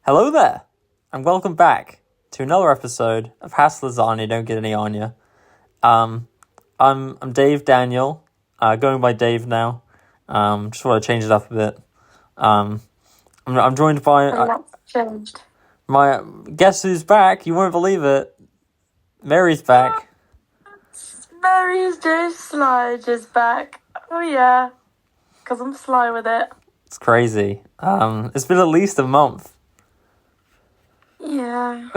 Hello there, and welcome back to another episode of Hasta Lasagna. Don't get any on you. I'm Dave Daniel, going by Dave now. Just want to change it up a bit. I'm joined by changed. my guess who's back. You won't believe it. Mary's back. Mary's J. Slide is back. Oh yeah, because I'm sly with it. It's crazy. It's been at least a month. Yeah.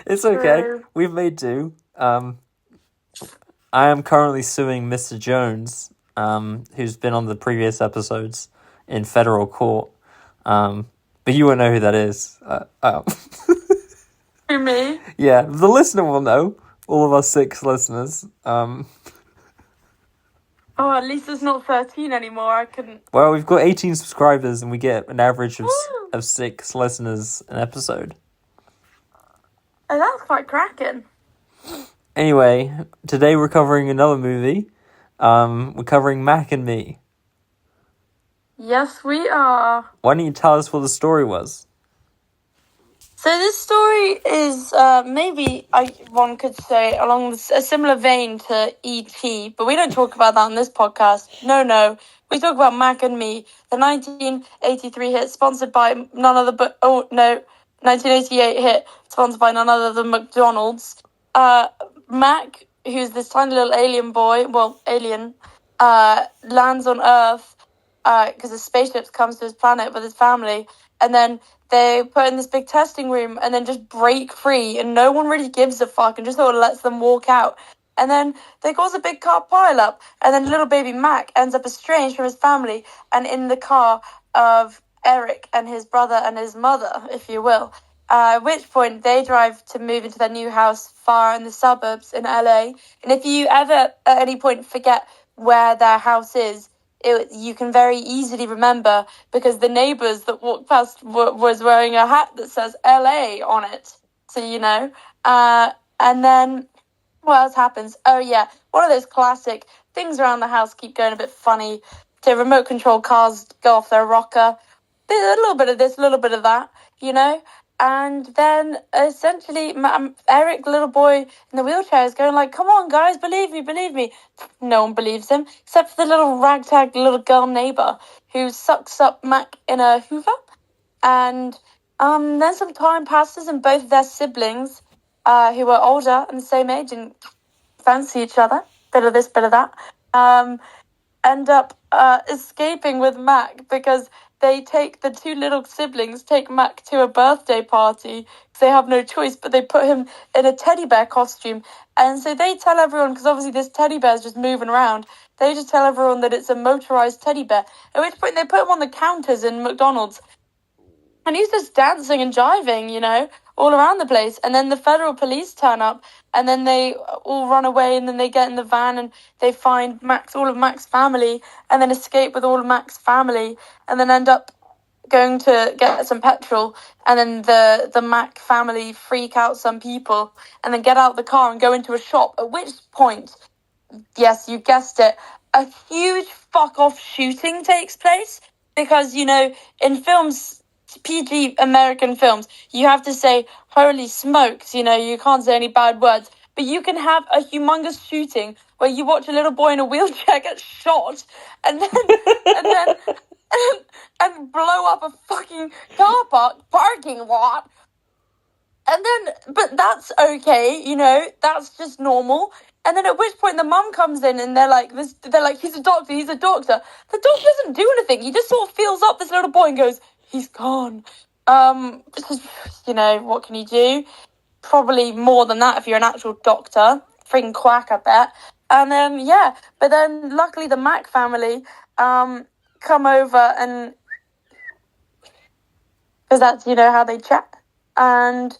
It's okay. True. We've made do. I am currently suing Mr. Jones, who's been on the previous episodes in federal court. But you won't know who that is. Who, me? Yeah, the listener will know. All of our 6 listeners. Oh, at least it's not 13 anymore. I couldn't. Well, we've got 18 subscribers and we get an average of 6 listeners an episode. Oh, that's quite cracking. Anyway, today we're covering another movie. We're covering Mac and Me. Yes, we are. Why don't you tell us what the story was? So this story is maybe one could say along a similar vein to E.T., but we don't talk about that on this podcast. No. We talk about Mac and Me, the 1983 hit sponsored by none other but 1988 hit sponsored by none other than McDonald's. Mac, who's this tiny little alien lands on Earth because a spaceship comes to his planet with his family, and then they put in this big testing room and then just break free, and no one really gives a fuck and just sort of lets them walk out. And then they cause a big car pile-up, and then little baby Mac ends up estranged from his family and in the car of Eric and his brother and his mother, if you will. At which point they drive to move into their new house far in the suburbs in LA. And if you ever at any point forget where their house is, you can very easily remember because the neighbours that walked past was wearing a hat that says LA on it. So, you know. And then what else happens? Oh, yeah. One of those classic things around the house keep going a bit funny. The remote control cars go off their rocker. There's a little bit of this, a little bit of that, you know. And then essentially Eric, the little boy in the wheelchair, is going like, come on guys, believe me. No one believes him except for the little ragtag little girl neighbour who sucks up Mac in a Hoover. And then some time passes and both of their siblings, who are older and the same age and fancy each other, bit of this, bit of that, end up escaping with Mac because the two little siblings take Mac to a birthday party because they have no choice, but they put him in a teddy bear costume. And so they tell everyone, because obviously this teddy bear is just moving around, they just tell everyone that it's a motorized teddy bear. At which point they put him on the counters in McDonald's. And he's just dancing and jiving, you know, all around the place. And then the federal police turn up and then they all run away and then they get in the van and they find all of Mac's family and then escape with all of Mac's family and then end up going to get some petrol. And then the Mac family freak out some people and then get out of the car and go into a shop. At which point, yes, you guessed it, a huge fuck-off shooting takes place. Because, you know, in films, PG American films, you have to say holy smokes, you know, you can't say any bad words, but you can have a humongous shooting where you watch a little boy in a wheelchair get shot and blow up a fucking parking lot. And then, but that's okay, you know, that's just normal. And then at which point the mum comes in and they're like, he's a doctor. The doctor doesn't do anything. He just sort of feels up this little boy and goes, he's gone. You know, what can you do? Probably more than that if you're an actual doctor. Freaking quack, I bet. And then, yeah. But then, luckily, the Mac family come over and... because that's, you know, how they chat. And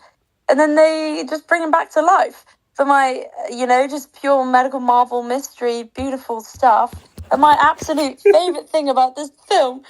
then they just bring him back to life. For my, you know, just pure medical marvel mystery, beautiful stuff. And my absolute favourite thing about this film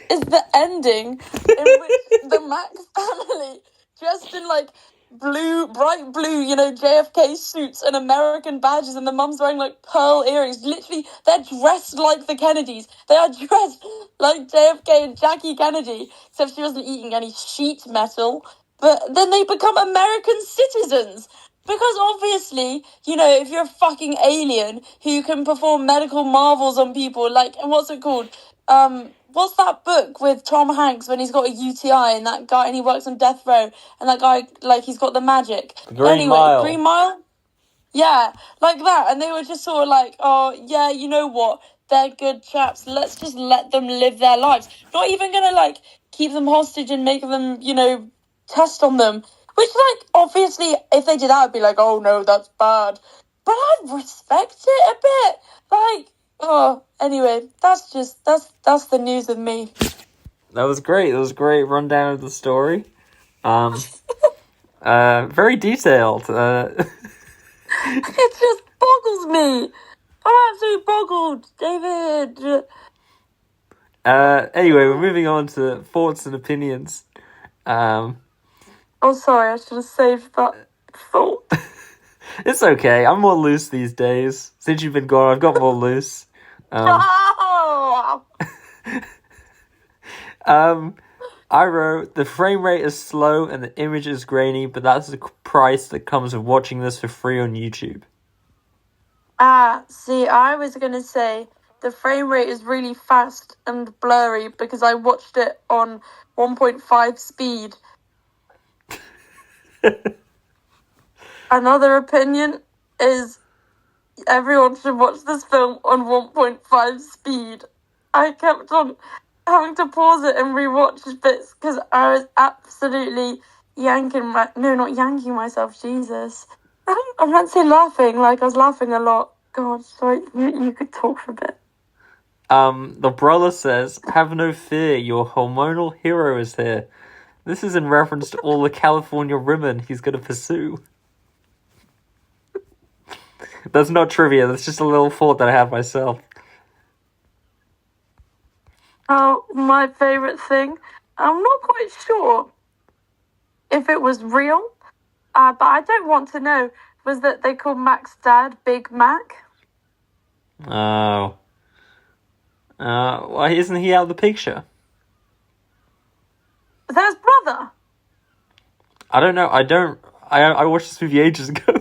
is the ending in which the Mac family, dressed in like bright blue, JFK suits and American badges, and the mum's wearing like pearl earrings. Literally, they're dressed like the Kennedys. They are dressed like JFK and Jackie Kennedy, except she wasn't eating any sheet metal. But then they become American citizens. Because obviously, if you're a fucking alien who can perform medical marvels on people, like, what's it called? What's that book with Tom Hanks when he's got a UTI and that guy, and he works on death row, and that guy, like, he's got the magic. Green Mile. Green Mile? Yeah, like that. And they were just sort of like, oh, yeah, you know what? They're good chaps. Let's just let them live their lives. Not even gonna, like, keep them hostage and make them, test on them. Which, like, obviously, if they did that, I'd be like, oh, no, that's bad. But I'd respect it a bit. Like, anyway, that's the news of me. That was great. That was a great rundown of the story. Very detailed. It just boggles me. I'm absolutely boggled, David. Anyway, we're moving on to thoughts and opinions. Oh, sorry, I should have saved that thought. It's okay. I'm more loose these days. Since you've been gone, I've got more loose. I wrote, the frame rate is slow and the image is grainy, but that's the price that comes with watching this for free on YouTube. See, I was going to say the frame rate is really fast and blurry because I watched it on 1.5 speed. Another opinion is everyone should watch this film on 1.5 speed. I kept on having to pause it and rewatch bits because I was absolutely not yanking myself, Jesus. I meant to say laughing, like I was laughing a lot. God, sorry, you could talk for a bit. The brother says, have no fear, your hormonal hero is here. This is in reference to all the California women he's going to pursue. That's not trivia, that's just a little thought that I have myself. Oh, my favourite thing, I'm not quite sure if it was real, but I don't want to know, was that they called Mac's dad Big Mac. Oh. Why isn't he out of the picture? Is that his brother? I don't know, I watched this movie ages ago.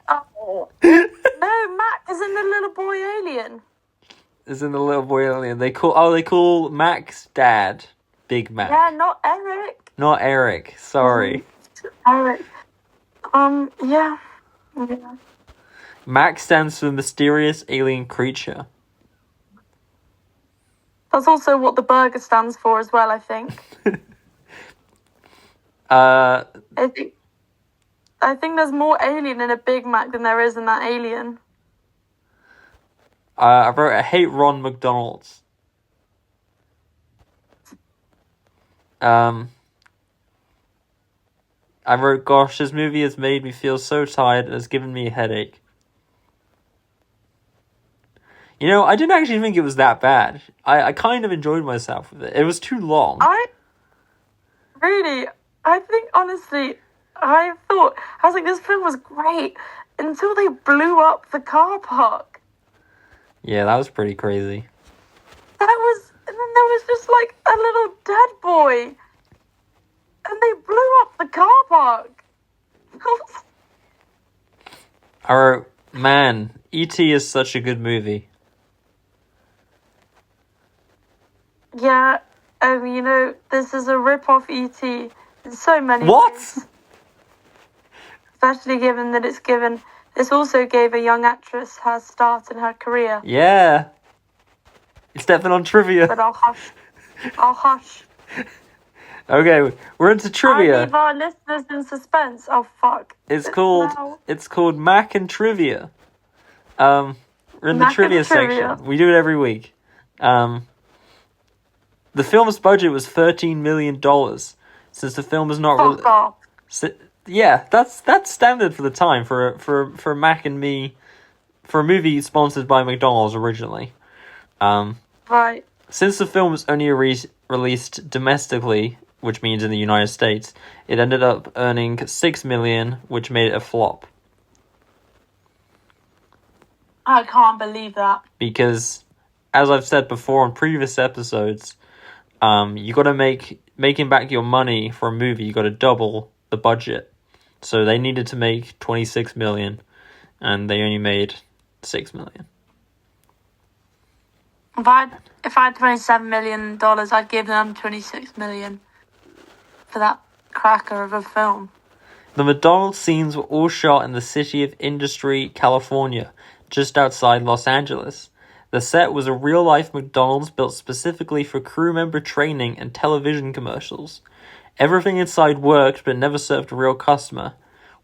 Oh. No, Mac is in the little boy alien. Is in the little boy alien. They call Mac's dad Big Mac. Yeah, not Eric. Not Eric, sorry. Eric. Yeah. Mac stands for mysterious alien creature. That's also what the burger stands for as well, I think. I think there's more alien in a Big Mac than there is in that alien. I wrote, I hate Ron McDonald's. I wrote, gosh, this movie has made me feel so tired and has given me a headache. I didn't actually think it was that bad. I kind of enjoyed myself with it. It was too long. I think, honestly, I was like, this film was great until they blew up the car park. Yeah, that was pretty crazy. And then there was just like a little dead boy. And they blew up the car park. I wrote, man, E.T. is such a good movie. Yeah, this is a rip-off E.T. in so many What? ways. Especially given that this also gave a young actress her start in her career. Yeah. It's definitely on trivia. But I'll hush. Okay, we're into trivia. I leave our listeners in suspense. Oh, fuck. It's called Mac and Trivia. We're in the trivia section. We do it every week. The film's budget was $13 million, since the film is not... Yeah, that's standard for the time for Mac and Me, for a movie sponsored by McDonald's originally. Right. Since the film was only released domestically which means in the United States, it ended up earning $6 million, which made it a flop. I can't believe that. Because, as I've said before on previous episodes, you got to making back your money for a movie. You got to double the budget. So they needed to make $26 million, and they only made $6 million. If I had $27 million, I'd give them $26 million for that cracker of a film. The McDonald's scenes were all shot in the city of Industry, California, just outside Los Angeles. The set was a real-life McDonald's built specifically for crew member training and television commercials. Everything inside worked, but never served a real customer.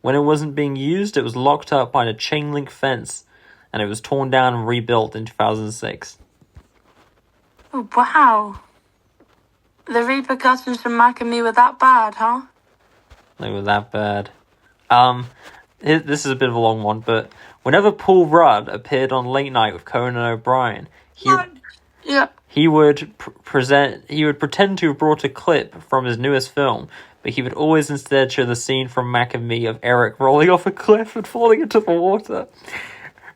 When it wasn't being used, it was locked up behind a chain-link fence, and it was torn down and rebuilt in 2006. Oh, wow. The repercussions from Mac and Me were that bad, huh? They were that bad. This is a bit of a long one, but whenever Paul Rudd appeared on Late Night with Conan O'Brien, he would pretend to have brought a clip from his newest film, but he would always instead show the scene from Mac and Me of Eric rolling off a cliff and falling into the water.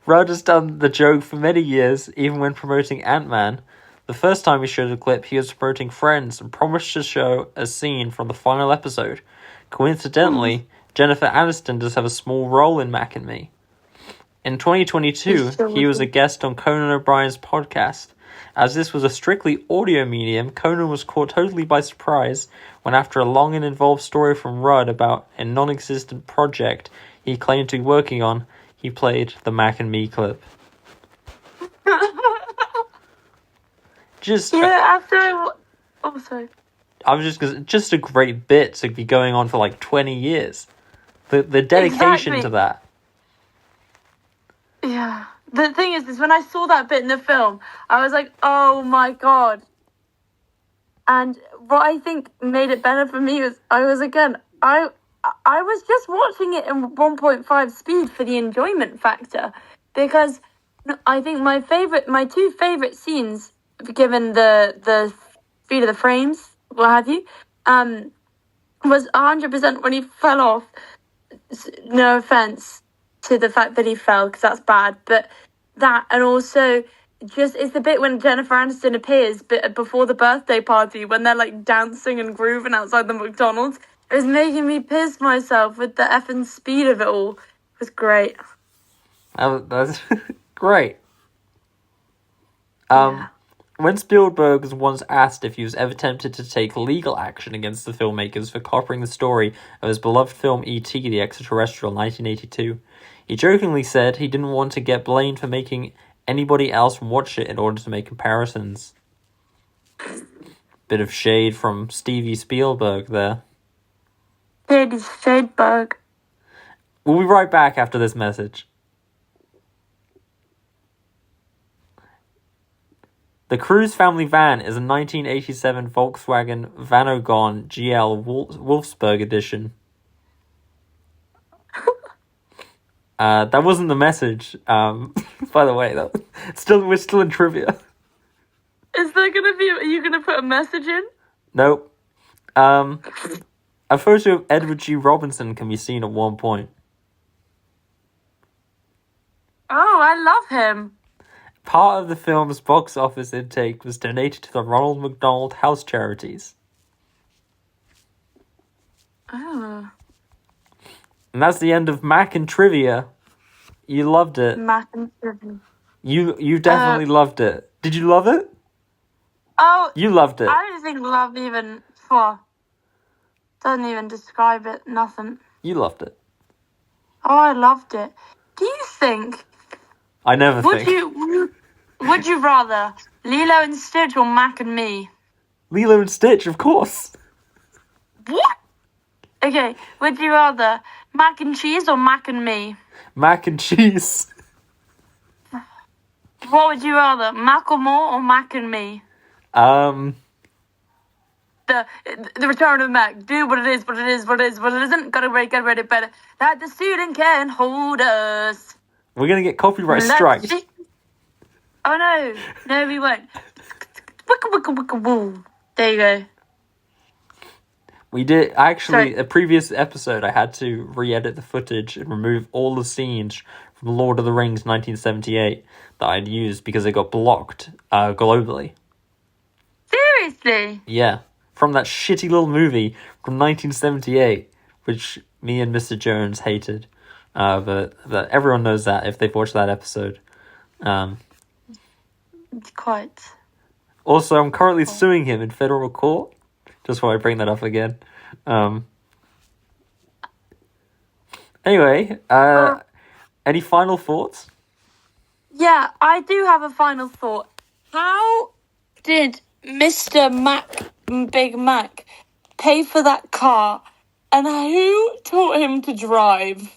Rudd has done the joke for many years, even when promoting Ant-Man. The first time he showed the clip, he was promoting Friends and promised to show a scene from the final episode. Coincidentally, Jennifer Aniston does have a small role in Mac and Me. In 2022, he was a guest on Conan O'Brien's podcast. As this was a strictly audio medium, Conan was caught totally by surprise when, after a long and involved story from Rudd about a non-existent project he claimed to be working on, he played the Mac and Me clip. Just a great bit to be going on for like 20 years. The dedication to that. Yeah. The thing is when I saw that bit in the film, I was like, oh my god. And what I think made it better for me was I was just watching it in 1.5 speed for the enjoyment factor, because I think my two favorite scenes, given the speed of the frames, what have you, was 100% when he fell off. No offense to the fact that he fell, because that's bad, but that, and also just it's the bit when Jennifer Aniston appears before the birthday party, when they're like dancing and grooving outside the McDonald's. It was making me piss myself with the effing speed of it all. It was great. That's great. Yeah. When Spielberg was once asked if he was ever tempted to take legal action against the filmmakers for copying the story of his beloved film E.T. the Extraterrestrial 1982, he jokingly said he didn't want to get blamed for making anybody else watch it in order to make comparisons. Bit of shade from Stevie Spielberg there. Shadeberg. We'll be right back after this message. The Cruise family van is a 1987 Volkswagen Vanagon GL Wolfsburg edition. That wasn't the message. By the way, we're still in trivia. Is there gonna be? Are you gonna put a message in? Nope. A photo of Edward G. Robinson can be seen at one point. Oh, I love him. Part of the film's box office intake was donated to the Ronald McDonald House Charities. Oh. And that's the end of Mac and Trivia. You loved it. Mac and Trivia. You definitely loved it. Did you love it? Oh. You loved it. I don't think love even doesn't even describe it. Nothing. You loved it. Oh, I loved it. Do you think? I never think. Would you rather Lilo and Stitch or Mac and Me? Lilo and Stitch, of course. What? Okay, would you rather Mac and Cheese or Mac and Me? Mac and Cheese. What would you rather, Macklemore or Mac and Me? The return of Mac. Do what it is, what it is, what it is, what it isn't. Gotta read it better. That the student can hold us. We're gonna get copyright strike. Oh no. No, we won't. There you go. We did actually Sorry. a previous episode. I had to re-edit the footage and remove all the scenes from Lord of the Rings 1978 that I'd used because it got blocked globally. Seriously? Yeah, from that shitty little movie from 1978, which me and Mr. Jones hated. But everyone knows that if they've watched that episode. Quite. Also, I'm currently suing him in federal court. Just while I bring that up again. Anyway, any final thoughts? Yeah, I do have a final thought. How did Mr. Big Mac, pay for that car, and who taught him to drive?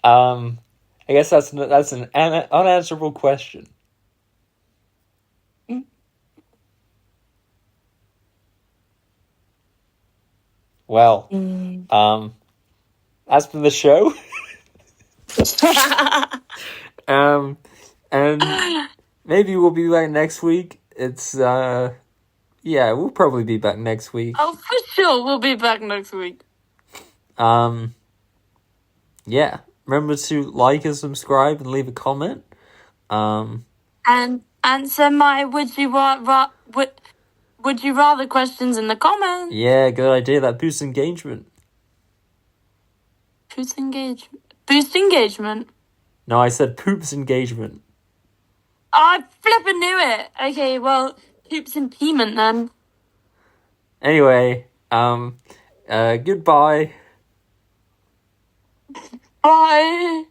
I guess that's an unanswerable question. Well, that's been the show. And maybe we'll be back next week. It's yeah, we'll probably be back next week. Oh, for sure, we'll be back next week. Yeah. Remember to like and subscribe and leave a comment. And answer my would you rather questions in the comments. Yeah, good idea. That boosts engagement. Boost engagement. No, I said poops engagement. I flippin' knew it. Okay, well, poops impediment then. Anyway, goodbye. Bye.